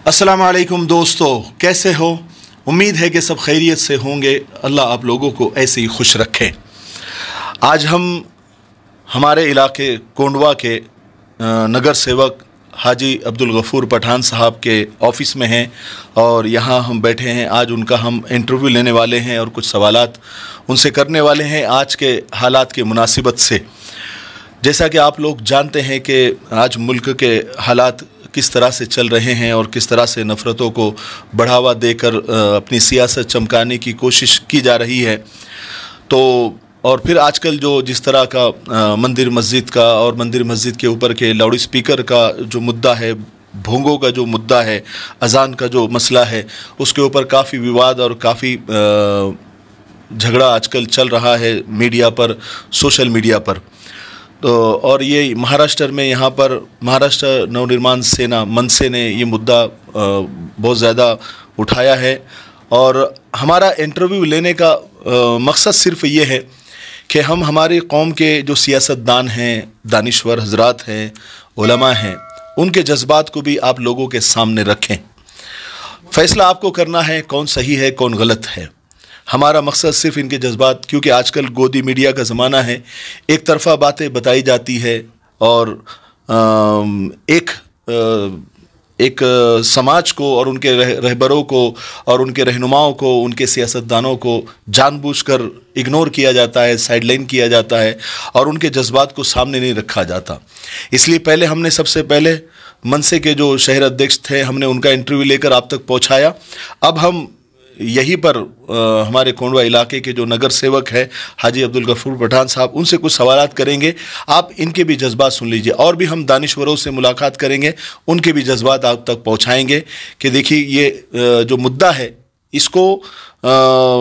अस्सलाम वालेकुम दोस्तों, कैसे हो? उम्मीद है कि सब खैरियत से होंगे। अल्लाह आप लोगों को ऐसे ही खुश रखे। आज हम हमारे इलाके कोंडवा के नगर सेवक हाजी अब्दुल गफूर पठान साहब के ऑफ़िस में हैं और यहाँ हम बैठे हैं। आज उनका हम इंटरव्यू लेने वाले हैं और कुछ सवालात उनसे करने वाले हैं आज के हालात के मुनासिबत से। जैसा कि आप लोग जानते हैं कि आज मुल्क के हालात किस तरह से चल रहे हैं और किस तरह से नफ़रतों को बढ़ावा देकर अपनी सियासत चमकाने की कोशिश की जा रही है। तो और फिर आजकल जो जिस तरह का मंदिर मस्जिद का और मंदिर मस्जिद के ऊपर के लाउड स्पीकर का जो मुद्दा है, भोंगों का जो मुद्दा है, अजान का जो मसला है, उसके ऊपर काफ़ी विवाद और काफ़ी झगड़ा आजकल चल रहा है मीडिया पर, सोशल मीडिया पर। तो और ये महाराष्ट्र में, यहाँ पर महाराष्ट्र नवनिर्माण सेना मनसे ने ये मुद्दा बहुत ज़्यादा उठाया है। और हमारा इंटरव्यू लेने का मकसद सिर्फ ये है कि हम हमारी कौम के जो सियासतदान हैं, दानिश्वर हजरात हैं, उलमा हैं, उनके जज्बात को भी आप लोगों के सामने रखें। फ़ैसला आपको करना है कौन सही है कौन गलत है। हमारा मकसद सिर्फ इनके जज्बात, क्योंकि आजकल गोदी मीडिया का ज़माना है, एक तरफ़ा बातें बताई जाती है और एक समाज को और उनके रहबरों को और उनके रहनुमाओं को, उनके सियासतदानों को जानबूझकर इग्नोर किया जाता है, साइडलाइन किया जाता है और उनके जज्बात को सामने नहीं रखा जाता। इसलिए पहले हमने सबसे पहले मनसे के जो शहर अध्यक्ष थे, हमने उनका इंटरव्यू लेकर आप तक पहुँचाया। अब हम यहीं पर हमारे कोंडवा इलाके के जो नगर सेवक है हाजी अब्दुल गफूर पठान साहब, उनसे कुछ सवालात करेंगे। आप इनके भी जज्बात सुन लीजिए और भी हम दानिश्वरों से मुलाकात करेंगे, उनके भी जज्बात आप तक पहुंचाएंगे कि देखिए ये जो मुद्दा है इसको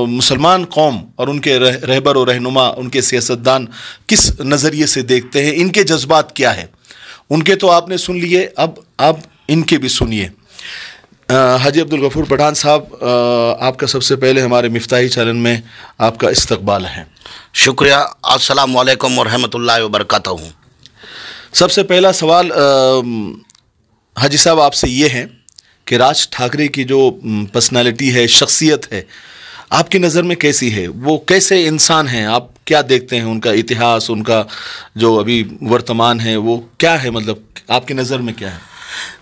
मुसलमान कौम और उनके रहबर और रहनुमा, उनके सियासतदान किस नज़रिए से देखते हैं, इनके जज्बात क्या है। उनके तो आपने सुन लिए, अब आप इनके भी सुनिए। हाजी अब्दुल गफूर पठान साहब, आपका सबसे पहले हमारे मिफ्ताही चैनल में आपका इस्तकबाल है। शुक्रिया। अस्सलाम वालेकुम व रहमतुल्लाहि व बरकातहू। सबसे पहला सवाल हाजी साहब आपसे ये है कि राज ठाकरे की जो पर्सनालिटी है, शख्सियत है, आपकी नज़र में कैसी है? वो कैसे इंसान हैं? आप क्या देखते हैं? उनका इतिहास, उनका जो अभी वर्तमान है, वो क्या है? मतलब आपकी नज़र में क्या है?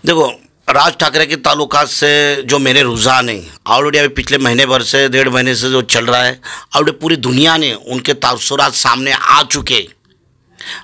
देखो, राज ठाकरे के ताल्लुकात से जो मेरे रुझान हैं, ऑलरेडी अभी पिछले महीने भर से, 1.5 महीने से जो चल रहा है, ऑलरेडी पूरी दुनिया ने उनके तासुरात सामने आ चुके।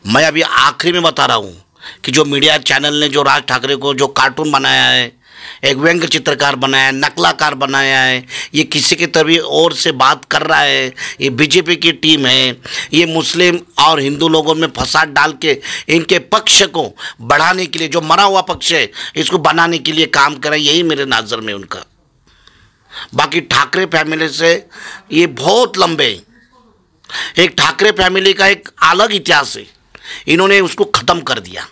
मैं अभी आखिरी में बता रहा हूँ कि जो मीडिया चैनल ने जो राज ठाकरे को जो कार्टून बनाया है, एक व्यंग्य चित्रकार बनाया है, नकलाकार बनाया है, ये किसी की तरह और से बात कर रहा है, ये बीजेपी की टीम है, ये मुस्लिम और हिंदू लोगों में फसाद डाल के इनके पक्ष को बढ़ाने के लिए, जो मरा हुआ पक्ष है इसको बनाने के लिए काम कर रहा है। यही मेरे नज़र में उनका। बाकी ठाकरे फैमिली से ये बहुत लंबे, एक ठाकरे फैमिली का एक अलग इतिहास है, इन्होंने उसको ख़त्म कर दिया।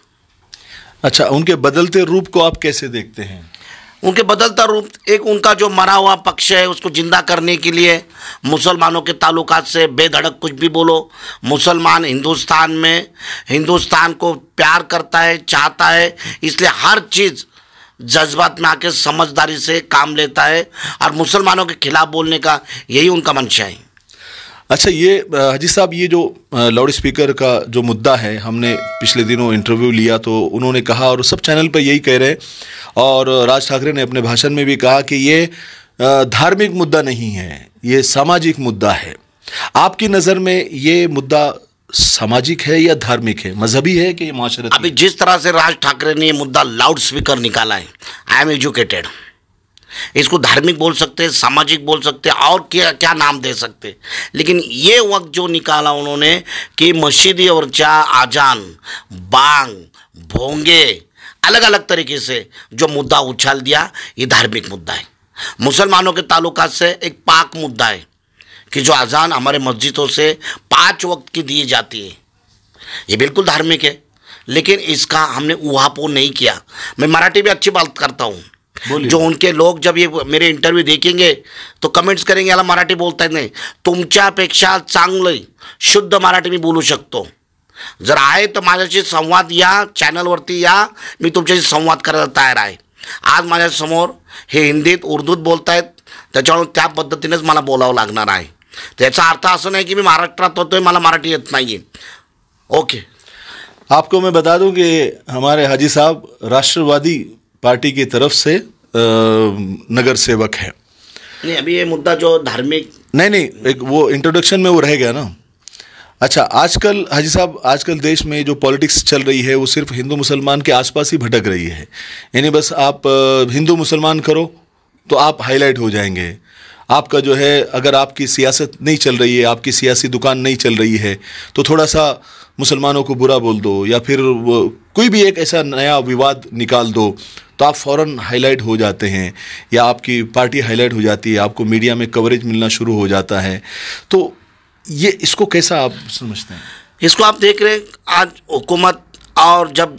अच्छा, उनके बदलते रूप को आप कैसे देखते हैं? उनके बदलता रूप, एक उनका जो मरा हुआ पक्ष है उसको जिंदा करने के लिए मुसलमानों के ताल्लुकात से बेधड़क कुछ भी बोलो। मुसलमान हिंदुस्तान में, हिंदुस्तान को प्यार करता है, चाहता है, इसलिए हर चीज़ जज्बात में आके समझदारी से काम लेता है और मुसलमानों के खिलाफ बोलने का यही उनका मंशा है। अच्छा, ये हाजी साहब, ये जो लाउड स्पीकर का जो मुद्दा है, हमने पिछले दिनों इंटरव्यू लिया तो उन्होंने कहा, और सब चैनल पर यही कह रहे, और राज ठाकरे ने अपने भाषण में भी कहा कि ये धार्मिक मुद्दा नहीं है, ये सामाजिक मुद्दा है। आपकी नज़र में ये मुद्दा सामाजिक है या धार्मिक है, मजहबी है कि माशरती? अभी जिस तरह से राज ठाकरे ने ये मुद्दा लाउड स्पीकर निकाला है, आई एम एजुकेटेड, इसको धार्मिक बोल सकते हैं, सामाजिक बोल सकते हैं, और क्या क्या नाम दे सकते हैं, लेकिन ये वक्त जो निकाला उन्होंने कि मस्जिदी और आजान, बांग, भोंगे, अलग अलग तरीके से जो मुद्दा उछाल दिया, ये धार्मिक मुद्दा है। मुसलमानों के ताल्लुकात से एक पाक मुद्दा है कि जो अजान हमारे मस्जिदों से 5 वक्त की दी जाती है, ये बिल्कुल धार्मिक है, लेकिन इसका हमने उहापोह नहीं किया। मैं मराठी भी अच्छी बात करता हूँ, जो उनके लोग जब ये मेरे इंटरव्यू देखेंगे तो कमेंट्स करेंगे, याला मराठी बोलता नाही, तुमच्यापेक्षा चांगलं शुद्ध मराठी मी बोलू शकतो, जर आहे तर माझ्याशी संवाद या, चॅनलवरती या, मी तुमच्याशी संवाद करायला तयार आहे। आज माझ्यासमोर हे हिंदीत उर्दूत बोलतायत, त्याच्यामुळे त्या पद्धतीनेच मला बोलावं लागणार आहे. त्याचा अर्थ असं नाही की मी महाराष्ट्रात होतोय मला मराठी येत नाही. ओके. आपको मैं बता दूं कि हमारे हाजी साहब राष्ट्रवादी पार्टी की तरफ से नगर सेवक है. नहीं, अभी ये मुद्दा जो धार्मिक नहीं, एक वो इंट्रोडक्शन में वो रह गया ना. अच्छा, आजकल हाजी साहब, आजकल देश में जो पॉलिटिक्स चल रही है वो सिर्फ हिंदू मुसलमान के आसपास ही भटक रही है. यानी बस आप हिंदू मुसलमान करो तो आप हाईलाइट हो जाएंगे. आपका जो है, अगर आपकी सियासत नहीं चल रही है, आपकी सियासी दुकान नहीं चल रही है, तो थोड़ा सा मुसलमानों को बुरा बोल दो या फिर कोई भी एक ऐसा नया विवाद निकाल दो तो आप फ़ौरन हाईलाइट हो जाते हैं या आपकी पार्टी हाईलाइट हो जाती है, आपको मीडिया में कवरेज मिलना शुरू हो जाता है. तो ये इसको कैसा आप समझते हैं? इसको आप देख रहे हैं आज हुकूमत, और जब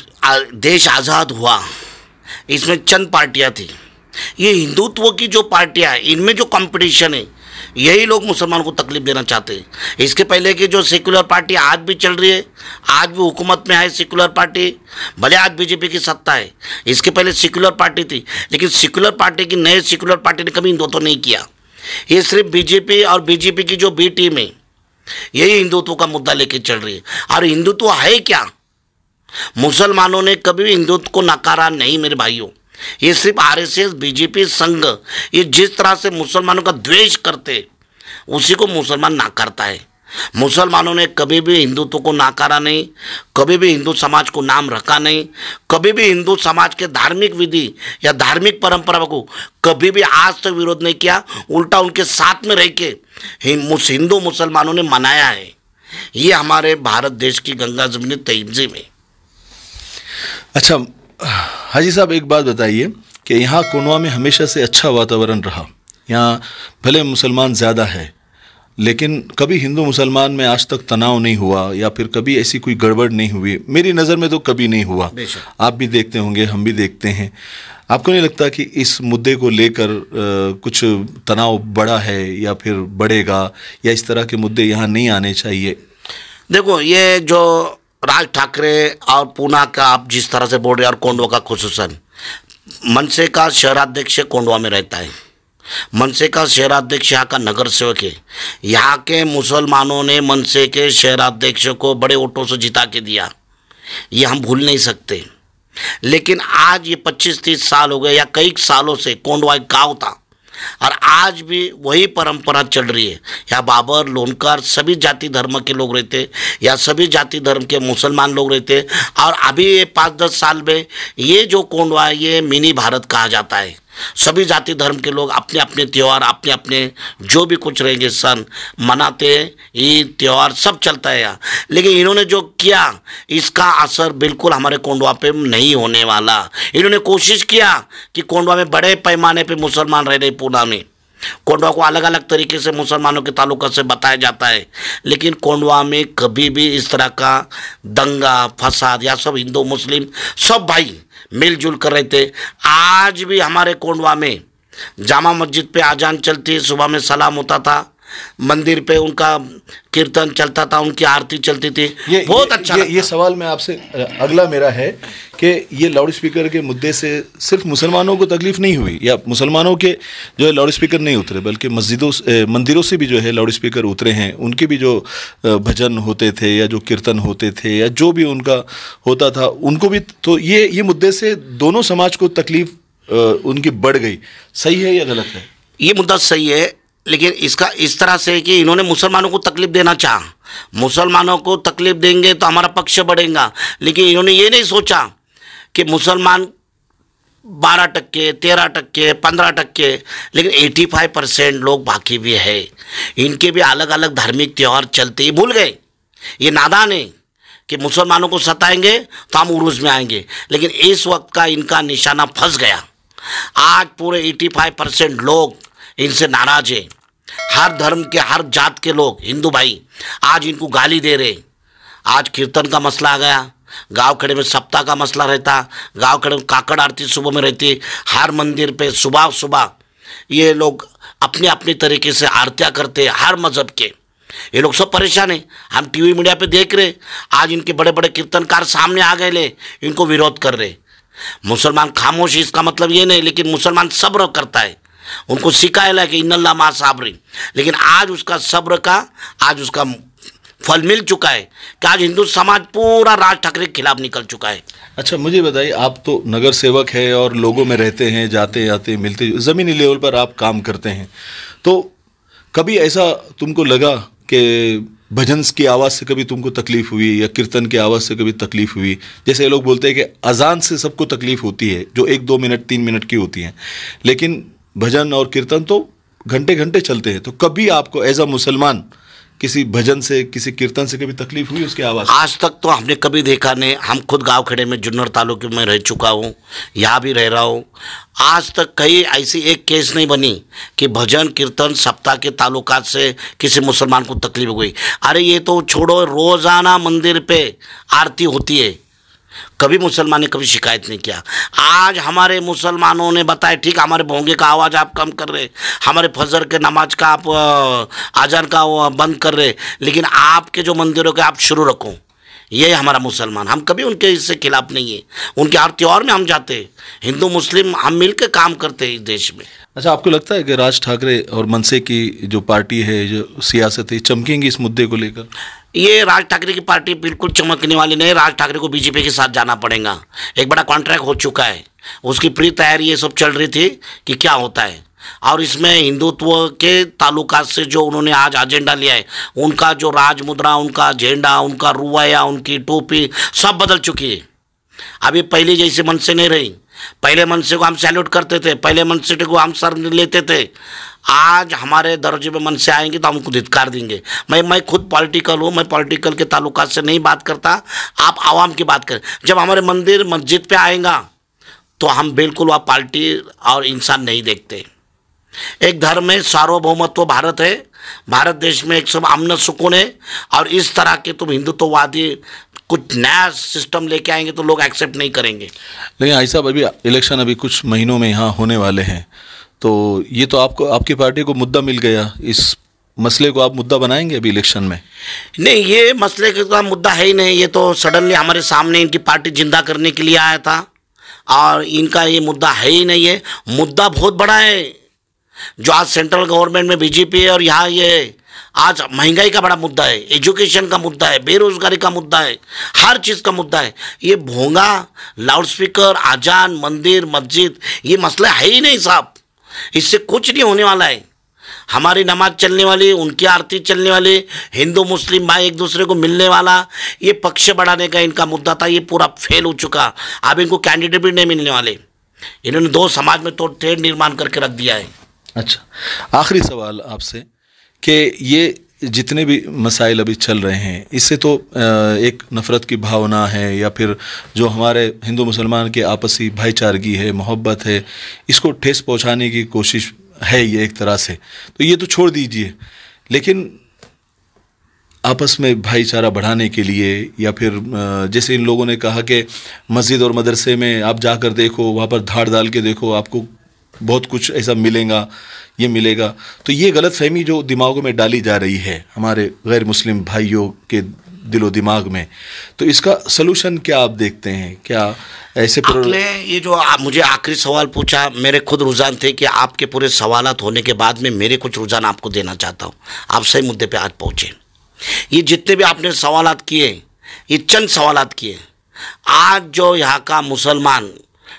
देश आज़ाद हुआ इसमें चंद पार्टियां थी. ये हिंदुत्व की जो पार्टियां हैं इनमें जो कंपटीशन है यही लोग मुसलमानों को तकलीफ देना चाहते हैं. इसके पहले की जो सेक्युलर पार्टी आज भी चल रही है, आज भी हुकूमत में है सेक्युलर पार्टी, भले आज बीजेपी की सत्ता है, इसके पहले सेक्युलर पार्टी थी, लेकिन सेक्युलर पार्टी की नए सेक्युलर पार्टी ने कभी हिंदुत्व नहीं किया. ये सिर्फ बीजेपी और बीजेपी की जो बी टीम है यही हिंदुत्व का मुद्दा लेके चल रही है. और हिंदुत्व है क्या? मुसलमानों ने कभी भी हिंदुत्व को नकारा नहीं मेरे भाइयों. ये सिर्फ आरएसएस, बीजेपी, संघ, ये जिस तरह से मुसलमानों का द्वेष करते उसी को मुसलमान नाकारता है. मुसलमानों ने कभी भी हिंदुत्व को नाकारा नहीं, कभी भी हिंदू समाज को नाम रखा नहीं, कभी भी हिंदू समाज के धार्मिक विधि या धार्मिक परंपरा को कभी भी आज तक विरोध नहीं किया. उल्टा उनके साथ में रह के हिंदू मुसलमानों ने मनाया है. ये हमारे भारत देश की गंगा जमुनी तहजीब है. अच्छा हाजी साहब, एक बात बताइए कि यहाँ कोंडवा में हमेशा से अच्छा वातावरण रहा. यहाँ भले मुसलमान ज़्यादा है लेकिन कभी हिंदू मुसलमान में आज तक तनाव नहीं हुआ या फिर कभी ऐसी कोई गड़बड़ नहीं हुई. मेरी नज़र में तो कभी नहीं हुआ. आप भी देखते होंगे, हम भी देखते हैं. आपको नहीं लगता कि इस मुद्दे को लेकर कुछ तनाव बढ़ा है या फिर बढ़ेगा, या इस तरह के मुद्दे यहाँ नहीं आने चाहिए? देखो, ये जो राज ठाकरे और पूना का आप जिस तरह से बोल रहे हैं, और कोंडवा का खुसूसन, मनसे का शहराध्यक्ष कोंडवा में रहता है, मनसे का शहराध्यक्ष यहाँ का नगर सेवक है. यहाँ के मुसलमानों ने मनसे के शहराध्यक्ष को बड़े वोटों से जिता के दिया, ये हम भूल नहीं सकते. लेकिन आज ये 25-30 साल हो गए या कई सालों से कोंडवा एक गाँव था और आज भी वही परंपरा चल रही है. या बाबर, लोनकर, सभी जाति धर्म के लोग रहते या सभी जाति धर्म के मुसलमान लोग रहते. और अभी ये 5-10 साल में ये जो कोंडवा है ये मिनी भारत कहा जाता है. सभी जाति धर्म के लोग अपने अपने त्यौहार, अपने अपने जो भी कुछ रहेंगे सन मनाते हैं. ईद, त्यौहार सब चलता है यहाँ. लेकिन इन्होंने जो किया इसका असर बिल्कुल हमारे कोंडवा पे नहीं होने वाला. इन्होंने कोशिश किया कि कोंडवा में बड़े पैमाने पे मुसलमान रह रहे. पूना में कोंडवा को अलग अलग तरीके से मुसलमानों के ताल्लुक से बताया जाता है, लेकिन कोंडवा में कभी भी इस तरह का दंगा फसाद या सब हिंदू मुस्लिम सब भाई मिलजुल कर रहे थे. आज भी हमारे कोंडवा में जामा मस्जिद पे आजान चलती है, सुबह में सलाम होता था, मंदिर पे उनका कीर्तन चलता था, उनकी आरती चलती थी. बहुत अच्छा. ये सवाल मैं आपसे अगला मेरा है कि ये लाउड स्पीकर के मुद्दे से सिर्फ मुसलमानों को तकलीफ नहीं हुई या मुसलमानों के जो है लाउड स्पीकर नहीं उतरे, बल्कि मंदिरों से भी जो है लाउड स्पीकर उतरे हैं. उनके भी जो भजन होते थे या जो कीर्तन होते थे या जो भी उनका होता था उनको भी, तो ये मुद्दे से दोनों समाज को तकलीफ उनकी बढ़ गई. सही है या गलत है? ये मुद्दा सही है, लेकिन इसका इस तरह से कि इन्होंने मुसलमानों को तकलीफ देना चाहा. मुसलमानों को तकलीफ देंगे तो हमारा पक्ष बढ़ेगा, लेकिन इन्होंने ये नहीं सोचा कि मुसलमान 12%, 13%, 15%, लेकिन 85% लोग बाकी भी है. इनके भी अलग अलग धार्मिक त्यौहार चलते ही भूल गए. ये नादान है कि मुसलमानों को सताएंगे तो हम उरूज में आएंगे, लेकिन इस वक्त का इनका निशाना फंस गया. आज पूरे 85% लोग इनसे नाराज है. हर धर्म के, हर जात के लोग, हिंदू भाई आज इनको गाली दे रहे. आज कीर्तन का मसला आ गया, गांव खड़े में सप्ताह का मसला रहता, गांव खड़े में काकड़ आरती सुबह में रहती, हर मंदिर पे सुबह सुबह ये लोग अपने अपने तरीके से आरतियाँ करते, हर मज़हब के. ये लोग सब परेशान है. हम टीवी मीडिया पे देख रहे, आज इनके बड़े बड़े कीर्तनकार सामने आ गए, ले इनको विरोध कर रहे. मुसलमान खामोश, इसका मतलब ये नहीं, लेकिन मुसलमान सब्र करता है। उनको सिखाया कि इन्नल्लाह मा साबरीन। लेकिन आज उसका सब्र का आज उसका फल मिल चुका है कि आज हिंदू समाज पूरा राज ठाकरे के खिलाफ निकल चुका है। अच्छा, मुझे बताइए, आप तो नगर सेवक है और लोगों में रहते हैं, जाते आते मिलते, ज़मीनी लेवल पर आप काम करते हैं, तो कभी ऐसा तुमको लगा कि भजन की आवाज़ से कभी तुमको तकलीफ़ हुई या कीर्तन की आवाज़ से कभी तकलीफ़ हुई? जैसे ये लोग बोलते हैं कि अजान से सबको तकलीफ़ होती है, जो 1-2 मिनट 3 मिनट की होती हैं, लेकिन भजन और कीर्तन तो घंटे घंटे चलते हैं। तो कभी आपको एज अ मुसलमान किसी भजन से, किसी कीर्तन से कभी तकलीफ हुई उसकी आवाज़? आज तक तो हमने कभी देखा नहीं। हम खुद गांव खेड़े में जुन्नर तालुके में रह चुका हूँ, यहाँ भी रह रहा हूँ। आज तक कहीं ऐसी एक केस नहीं बनी कि भजन कीर्तन सप्ताह के ताल्लुकात से किसी मुसलमान को तकलीफ हुई। अरे ये तो छोड़ो, रोज़ाना मंदिर पे आरती होती है, कभी मुसलमान ने कभी शिकायत नहीं किया। आज हमारे मुसलमानों ने बताया ठीक, हमारे भोंगे का आवाज़ आप कम कर रहे, हमारे फजर के नमाज का आप अजान का बंद कर रहे, लेकिन आपके जो मंदिरों के आप शुरू रखो। ये हमारा मुसलमान, हम कभी उनके इससे खिलाफ नहीं है। उनके हर त्योहार में हम जाते हैं, हिंदू मुस्लिम हम मिल के काम करते हैं इस देश में। अच्छा, आपको लगता है कि राज ठाकरे और मनसे की जो पार्टी है, जो सियासत है, चमकेंगी इस मुद्दे को लेकर? ये राज ठाकरे की पार्टी बिल्कुल चमकने वाली नहीं। राज ठाकरे को बीजेपी के साथ जाना पड़ेगा। एक बड़ा कॉन्ट्रैक्ट हो चुका है, उसकी प्री तैयारी ये सब चल रही थी कि क्या होता है। और इसमें हिंदुत्व के ताल्लुकात से जो उन्होंने आज एजेंडा लिया है, उनका जो राज मुद्रा, उनका झंडा, उनका रुवाया, उनकी टोपी सब बदल चुकी है। अभी पहले जैसे मनसे नहीं रही। पहले मनसे को हम सैल्यूट करते थे, पहले मनसे को हम सर लेते थे। आज हमारे दर्जे में मनसे आएंगे तो हम उनको धिक्कार देंगे। मैं खुद पॉलिटिकल हूँ, मैं पॉलिटिकल के ताल्लुकात से नहीं बात करता, आप आवाम की बात करें। जब हमारे मंदिर मस्जिद पे आएगा तो हम बिल्कुल वह पार्टी और इंसान नहीं देखते। एक धर्म में सार्वभौमत्व भारत है, भारत देश में एक सब अमन सुकून है। और इस तरह के तुम हिंदुत्ववादी कुछ नया सिस्टम लेके आएंगे तो लोग एक्सेप्ट नहीं करेंगे। लेकिन भाई साहब, अभी इलेक्शन अभी कुछ महीनों में यहाँ होने वाले हैं, तो ये तो आपको, आपकी पार्टी को मुद्दा मिल गया, इस मसले को आप मुद्दा बनाएंगे अभी इलेक्शन में? नहीं, ये मसले का मुद्दा है ही नहीं। ये तो सडनली हमारे सामने इनकी पार्टी जिंदा करने के लिए आया था और इनका ये मुद्दा है ही नहीं है। मुद्दा बहुत बड़ा है जो आज सेंट्रल गवर्नमेंट में बीजेपी है, और यहाँ ये आज महंगाई का बड़ा मुद्दा है, एजुकेशन का मुद्दा है, बेरोजगारी का मुद्दा है, हर चीज़ का मुद्दा है। ये भोंगा, लाउडस्पीकर, आजान, मंदिर, मस्जिद, ये मसला है ही नहीं साहब। इससे कुछ नहीं होने वाला है। हमारी नमाज चलने वाली, उनकी आरती चलने वाली, हिंदू मुस्लिम भाई एक दूसरे को मिलने वाला, ये पक्ष बढ़ाने का इनका मुद्दा था, ये पूरा फेल हो चुका। अब इनको कैंडिडेट भी नहीं मिलने वाले। इन्होंने दो समाज में तोड़ तेड़ निर्माण करके रख दिया है। अच्छा, आखिरी सवाल आपसे कि ये जितने भी मसाइल अभी चल रहे हैं, इससे तो एक नफ़रत की भावना है या फिर जो हमारे हिंदू मुसलमान के आपसी भाईचारगी है, मोहब्बत है, इसको ठेस पहुंचाने की कोशिश है ये एक तरह से। तो ये तो छोड़ दीजिए, लेकिन आपस में भाईचारा बढ़ाने के लिए या फिर जैसे इन लोगों ने कहा कि मस्जिद और मदरसे में आप जाकर देखो, वहाँ पर धाड़ डाल के देखो, आपको बहुत कुछ ऐसा मिलेगा, ये मिलेगा। तो ये गलत फहमी जो दिमागों में डाली जा रही है हमारे गैर मुस्लिम भाइयों के दिलो दिमाग में, तो इसका सलूशन क्या आप देखते हैं? क्या ऐसे आपने ये जो आप मुझे आखिरी सवाल पूछा, मेरे खुद रुझान थे कि आपके पूरे सवालात होने के बाद में मेरे कुछ रुझान आपको देना चाहता हूँ। आप सही मुद्दे पे आज पहुँचे। ये जितने भी आपने सवालात किए, ये चंद सवालात किए। आज जो यहाँ का मुसलमान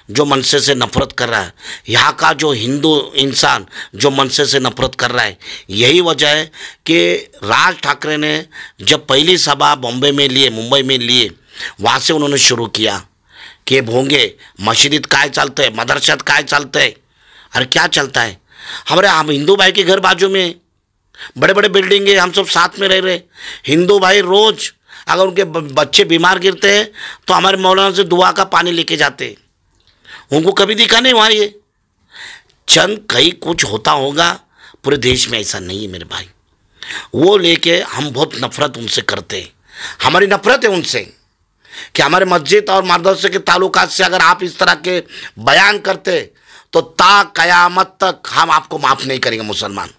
जो मनसे से नफरत कर रहा है, यहाँ का जो हिंदू इंसान जो मनसे से नफरत कर रहा है, यही वजह है कि राज ठाकरे ने जब पहली सभा बॉम्बे में लिए, मुंबई में लिए, वहाँ से उन्होंने शुरू किया कि भोंगे मस्जिद काय चलते हैं, मदरसत काय चलते हैं। अरे क्या चलता है? हम हिंदू भाई के घर बाजू में बड़े बड़े बिल्डिंग है, हम सब साथ में रह रहे। हिंदू भाई रोज़ अगर उनके बच्चे बीमार गिरते हैं तो हमारे मौलाना से दुआ का पानी लेके जाते हैं। उनको कभी दिखा नहीं वहाँ। ये चंद कहीं कुछ होता होगा, पूरे देश में ऐसा नहीं है मेरे भाई। वो लेके हम बहुत नफरत उनसे करते हैं। हमारी नफरत है उनसे कि हमारे मस्जिद और मदरसे के ताल्लुकात से अगर आप इस तरह के बयान करते तो ता कयामत तक हम आपको माफ़ नहीं करेंगे। मुसलमान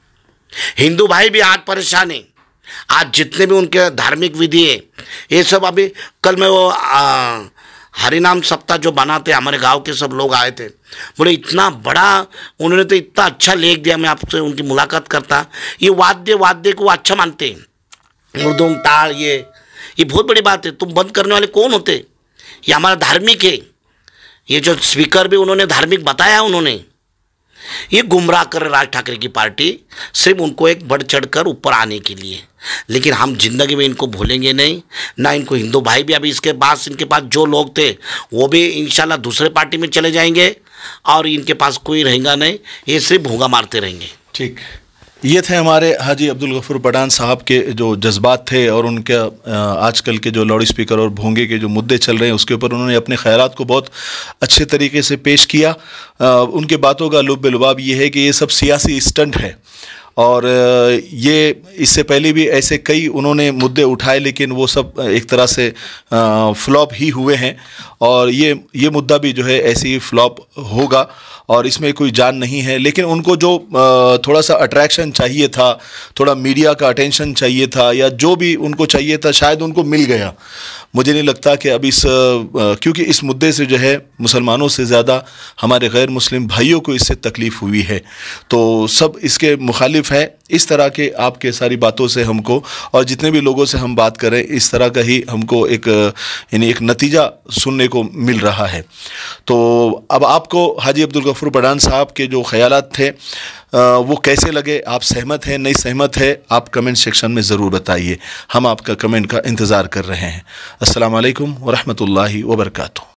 हिंदू भाई भी आज परेशान हैं। आज जितने भी उनके धार्मिक विधि है, ये सब अभी कल मैं वो हरिनाम सप्ताह जो बनाते हमारे गांव के सब लोग आए थे, बोले इतना बड़ा उन्होंने तो इतना अच्छा लेख दिया। मैं आपसे उनकी मुलाकात करता, ये वाद्य को अच्छा मानते हैं, मृदंग ताल ये बहुत बड़ी बात है। तुम बंद करने वाले कौन होते? ये हमारा धार्मिक है। ये जो स्पीकर भी उन्होंने धार्मिक बताया, उन्होंने ये गुमराह कर राज ठाकरे की पार्टी सिर्फ उनको एक बढ़ चढ़कर ऊपर आने के लिए। लेकिन हम जिंदगी में इनको भूलेंगे नहीं, ना इनको। हिंदू भाई भी अभी इसके पास, इनके पास जो लोग थे वो भी इंशाल्लाह दूसरे पार्टी में चले जाएंगे और इनके पास कोई रहेगा नहीं, ये सिर्फ भूंगा मारते रहेंगे। ठीक, ये थे हमारे हाजी अब्दुल गफूर पठान साहब के जो जज्बात थे और उनके आजकल के जो लाउड स्पीकर और भोंगे के जो मुद्दे चल रहे हैं उसके ऊपर उन्होंने अपने ख्यालात को बहुत अच्छे तरीके से पेश किया। उनके बातों का लुब्ब लुबाब ये है कि ये सब सियासी स्टंट है और ये इससे पहले भी ऐसे कई उन्होंने मुद्दे उठाए, लेकिन वो सब एक तरह से फ्लॉप ही हुए हैं और ये मुद्दा भी जो है ऐसे ही फ्लॉप होगा और इसमें कोई जान नहीं है। लेकिन उनको जो थोड़ा सा अट्रैक्शन चाहिए था, थोड़ा मीडिया का अटेंशन चाहिए था या जो भी उनको चाहिए था, शायद उनको मिल गया। मुझे नहीं लगता कि अब क्योंकि इस मुद्दे से जो है मुसलमानों से ज़्यादा हमारे गैर मुस्लिम भाइयों को इससे तकलीफ़ हुई है, तो सब इसके मुखालिफ हैं। इस तरह के आपके सारी बातों से हमको और जितने भी लोगों से हम बात करें, इस तरह का ही हमको एक नतीजा सुनने को मिल रहा है। तो अब आपको हाजी अब्दुल गफूर पठान साहब के जो ख्यालात थे वो कैसे लगे, आप सहमत हैं नहीं सहमत है, आप कमेंट सेक्शन में ज़रूर बताइए। हम आपका कमेंट का इंतज़ार कर रहे हैं। अस्सलाम वालेकुम व रहमतुल्लाहि व बरकातुहू।